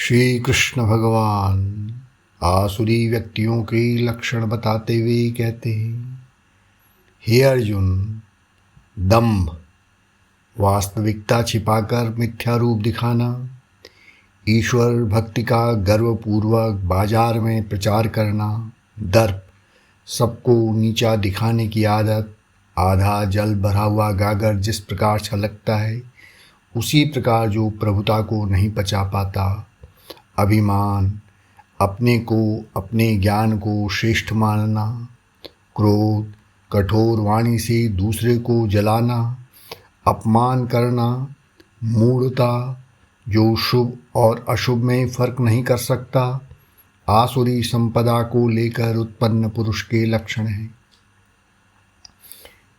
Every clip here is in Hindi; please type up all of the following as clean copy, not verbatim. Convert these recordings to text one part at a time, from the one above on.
श्री कृष्ण भगवान आसुरी व्यक्तियों के लक्षण बताते हुए कहते हैं, हे अर्जुन, दंभ, वास्तविकता छिपाकर मिथ्या रूप दिखाना, ईश्वर भक्ति का गर्वपूर्वक बाजार में प्रचार करना, दर्प, सबको नीचा दिखाने की आदत, आधा जल भरा हुआ गागर जिस प्रकार छलकता है उसी प्रकार जो प्रभुता को नहीं पचा पाता, अभिमान, अपने को अपने ज्ञान को श्रेष्ठ मानना, क्रोध, कठोर वाणी से दूसरे को जलाना, अपमान करना, मूढ़ता, जो शुभ और अशुभ में फर्क नहीं कर सकता, आसुरी संपदा को लेकर उत्पन्न पुरुष के लक्षण हैं।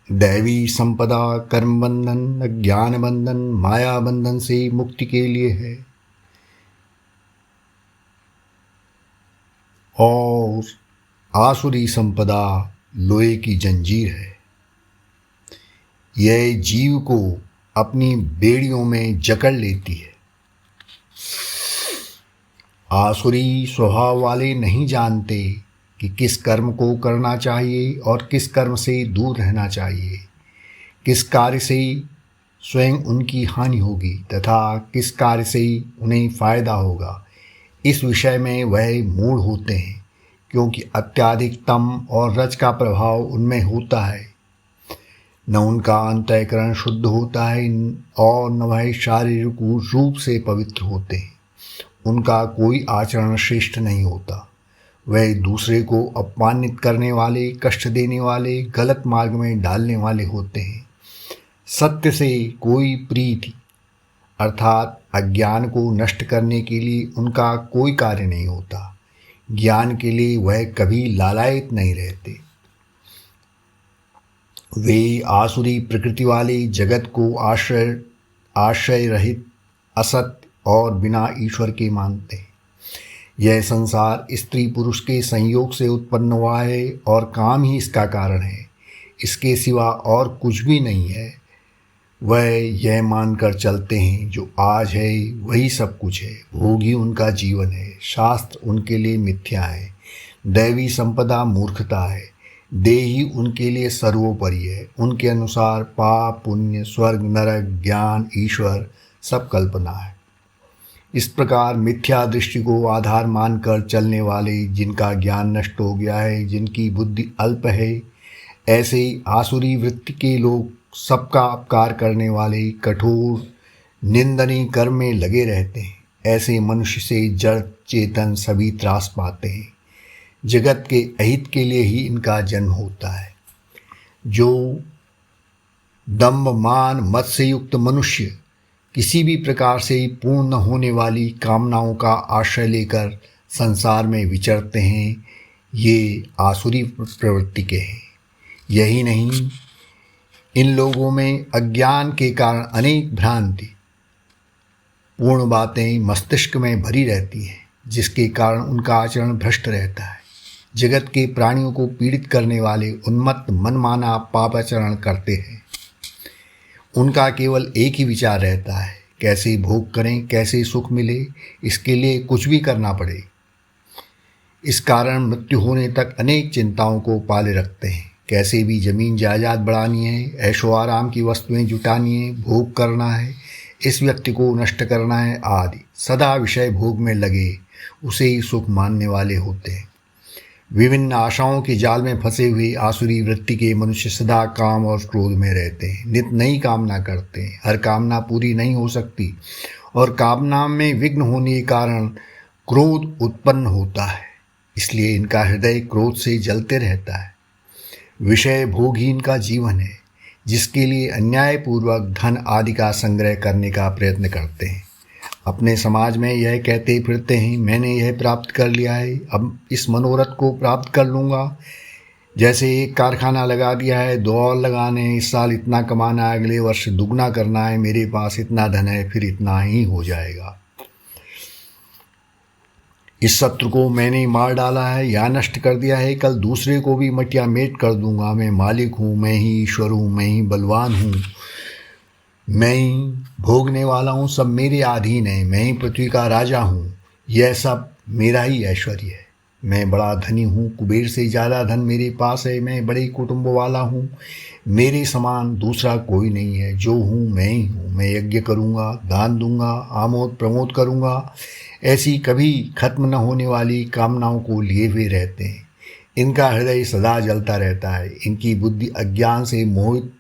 दैवी संपदा कर्म बंधन, अज्ञान बंधन, माया बंधन से मुक्ति के लिए है और आसुरी संपदा लोहे की जंजीर है। यह जीव को अपनी बेड़ियों में जकड़ लेती है। आसुरी स्वभाव वाले नहीं जानते कि किस कर्म को करना चाहिए और किस कर्म से दूर रहना चाहिए, किस कार्य से स्वयं उनकी हानि होगी तथा किस कार्य से उन्हें फायदा होगा। इस विषय में वह मूढ़ होते हैं, क्योंकि अत्यधिक तम और रज का प्रभाव उनमें होता है। न उनका अंतःकरण शुद्ध होता है और न वह शारीरिक रूप से पवित्र होते हैं। उनका कोई आचरण श्रेष्ठ नहीं होता। वह दूसरे को अपमानित करने वाले, कष्ट देने वाले, गलत मार्ग में डालने वाले होते हैं। सत्य से कोई प्रीति अर्थात अज्ञान को नष्ट करने के लिए उनका कोई कार्य नहीं होता। ज्ञान के लिए वह कभी लालायित नहीं रहते। वे आसुरी प्रकृति वाले जगत को आश्रय रहित, असत्य और बिना ईश्वर के मानते हैं। यह संसार स्त्री पुरुष के संयोग से उत्पन्न हुआ है और काम ही इसका कारण है। इसके सिवा और कुछ भी नहीं है। वह यह मानकर चलते हैं जो आज है वही सब कुछ है, भोगी उनका जीवन है, शास्त्र उनके लिए मिथ्या है, दैवी संपदा मूर्खता है, देही उनके लिए सर्वोपरि है। उनके अनुसार पाप, पुण्य, स्वर्ग, नरक, ज्ञान, ईश्वर सब कल्पना है। इस प्रकार मिथ्या दृष्टि को आधार मानकर चलने वाले, जिनका ज्ञान नष्ट हो गया है, जिनकी बुद्धि अल्प है, ऐसे आसुरी वृत्ति के लोग सबका अपकार करने वाले कठोर निंदनीय कर्म में लगे रहते हैं। ऐसे मनुष्य से जड़ चेतन सभी त्रास पाते हैं। जगत के अहित के लिए ही इनका जन्म होता है। जो दंभ, मान, मद से युक्त मनुष्य किसी भी प्रकार से पूर्ण न होने वाली कामनाओं का आश्रय लेकर संसार में विचरते हैं, ये आसुरी प्रवृत्ति के हैं। यही नहीं, इन लोगों में अज्ञान के कारण अनेक भ्रांति पूर्ण बातें मस्तिष्क में भरी रहती हैं, जिसके कारण उनका आचरण भ्रष्ट रहता है। जगत के प्राणियों को पीड़ित करने वाले उन्मत्त मनमाना पापाचरण करते हैं। उनका केवल एक ही विचार रहता है, कैसे भोग करें, कैसे सुख मिले, इसके लिए कुछ भी करना पड़े। इस कारण मृत्यु होने तक अनेक चिंताओं को पाले रखते हैं। कैसे भी जमीन जायदाद बढ़ानी है, ऐशो आराम की वस्तुएं जुटानी है, भोग करना है, इस व्यक्ति को नष्ट करना है आदि। सदा विषय भोग में लगे उसे ही सुख मानने वाले होते हैं। विभिन्न आशाओं के जाल में फंसे हुए आसुरी वृत्ति के मनुष्य सदा काम और क्रोध में रहते हैं। नित नई कामना करते हैं। हर कामना पूरी नहीं हो सकती और कामना में विघ्न होने के कारण क्रोध उत्पन्न होता है। इसलिए इनका हृदय क्रोध से जलते रहता है। विषय भोग ही इनका जीवन है, जिसके लिए अन्यायपूर्वक धन आदि का संग्रह करने का प्रयत्न करते हैं। अपने समाज में यह कहते फिरते हैं, मैंने यह प्राप्त कर लिया है, अब इस मनोरथ को प्राप्त कर लूँगा। जैसे एक कारखाना लगा दिया है, 2 और लगाने, इस साल इतना कमाना है, अगले वर्ष दुगना करना है, मेरे पास इतना धन है, फिर इतना ही हो जाएगा। इस शत्रु को मैंने मार डाला है या नष्ट कर दिया है, कल दूसरे को भी मटिया मेट कर दूंगा। मैं मालिक हूँ, मैं ही ईश्वर हूँ, मैं ही बलवान हूँ, मैं ही भोगने वाला हूँ, सब मेरे अधीन है, मैं ही पृथ्वी का राजा हूँ। यह सब मेरा ही ऐश्वर्य है। मैं बड़ा धनी हूँ, कुबेर से ज़्यादा धन मेरे पास है। मैं बड़े कुटुंब वाला हूँ, मेरे समान दूसरा कोई नहीं है। जो हूँ मैं ही हूँ। मैं यज्ञ करूँगा, दान दूंगा, आमोद प्रमोद करूँगा। ऐसी कभी खत्म न होने वाली कामनाओं को लिए हुए रहते हैं। इनका हृदय सदा जलता रहता है। इनकी बुद्धि अज्ञान से मोहित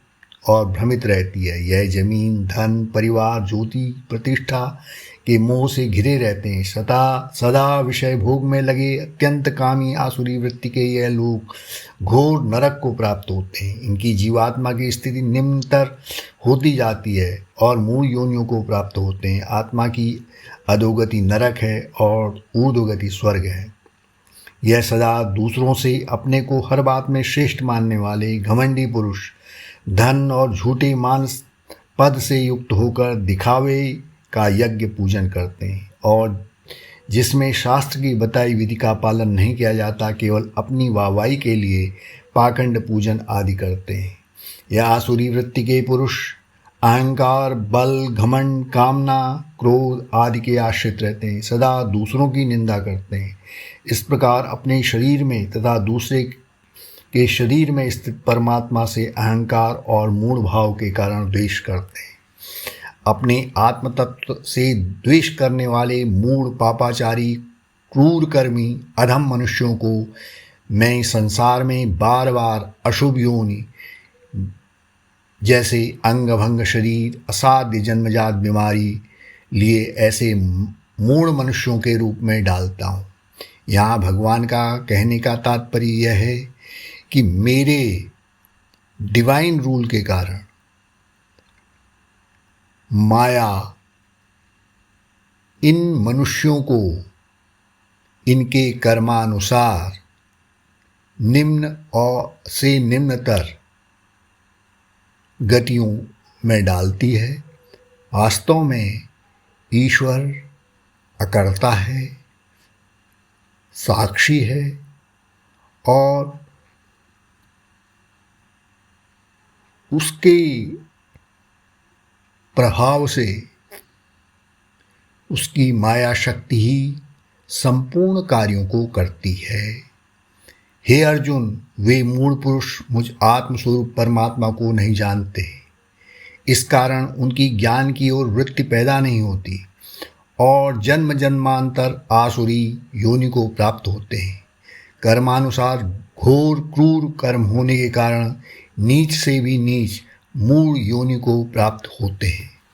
और भ्रमित रहती है। यह जमीन, धन, परिवार, ज्योति, प्रतिष्ठा के मोह से घिरे रहते हैं। सदा सदा विषय भोग में लगे अत्यंत कामी आसुरी वृत्ति के यह लोग घोर नरक को प्राप्त होते हैं। इनकी जीवात्मा की स्थिति निम्नतर होती जाती है और मूल योनियों को प्राप्त होते हैं। आत्मा की अधोगति नरक है और ऊर्ध्वगति स्वर्ग है। यह सदा दूसरों से अपने को हर बात में श्रेष्ठ मानने वाले घमंडी पुरुष धन और झूठे मान पद से युक्त होकर दिखावे का यज्ञ पूजन करते हैं और जिसमें शास्त्र की बताई विधि का पालन नहीं किया जाता, केवल अपनी वाहवाही के लिए पाखंड पूजन आदि करते हैं। यह आसुरी वृत्ति के पुरुष अहंकार, बल, घमंड, कामना, क्रोध आदि के आश्रित रहते हैं। सदा दूसरों की निंदा करते हैं। इस प्रकार अपने शरीर में तथा दूसरे के शरीर में स्थित परमात्मा से अहंकार और मूढ़ भाव के कारण द्वेष करते हैं। अपने आत्म तत्व से द्वेष करने वाले मूढ़, पापाचारी, क्रूर कर्मी, अधम मनुष्यों को मैं संसार में बार बार अशुभ योनि जैसे अंग भंग शरीर, असाध्य जन्मजात बीमारी लिए ऐसे मूढ़ मनुष्यों के रूप में डालता हूँ। यहाँ भगवान का कहने का तात्पर्य यह है कि मेरे डिवाइन रूल के कारण माया इन मनुष्यों को इनके कर्मानुसार निम्न और से निम्नतर गतियों में डालती है। वास्तव में ईश्वर अकर्ता है, साक्षी है और उसके प्रभाव से उसकी माया शक्ति ही संपूर्ण कार्यों को करती है। हे अर्जुन, वे मूढ़ पुरुष मुझ आत्मस्वरूप परमात्मा को नहीं जानते। इस कारण उनकी ज्ञान की ओर वृत्ति पैदा नहीं होती और जन्म जन्मांतर आसुरी योनि को प्राप्त होते हैं। कर्मानुसार घोर क्रूर कर्म होने के कारण नीच से भी नीच मूढ़ योनि को प्राप्त होते हैं।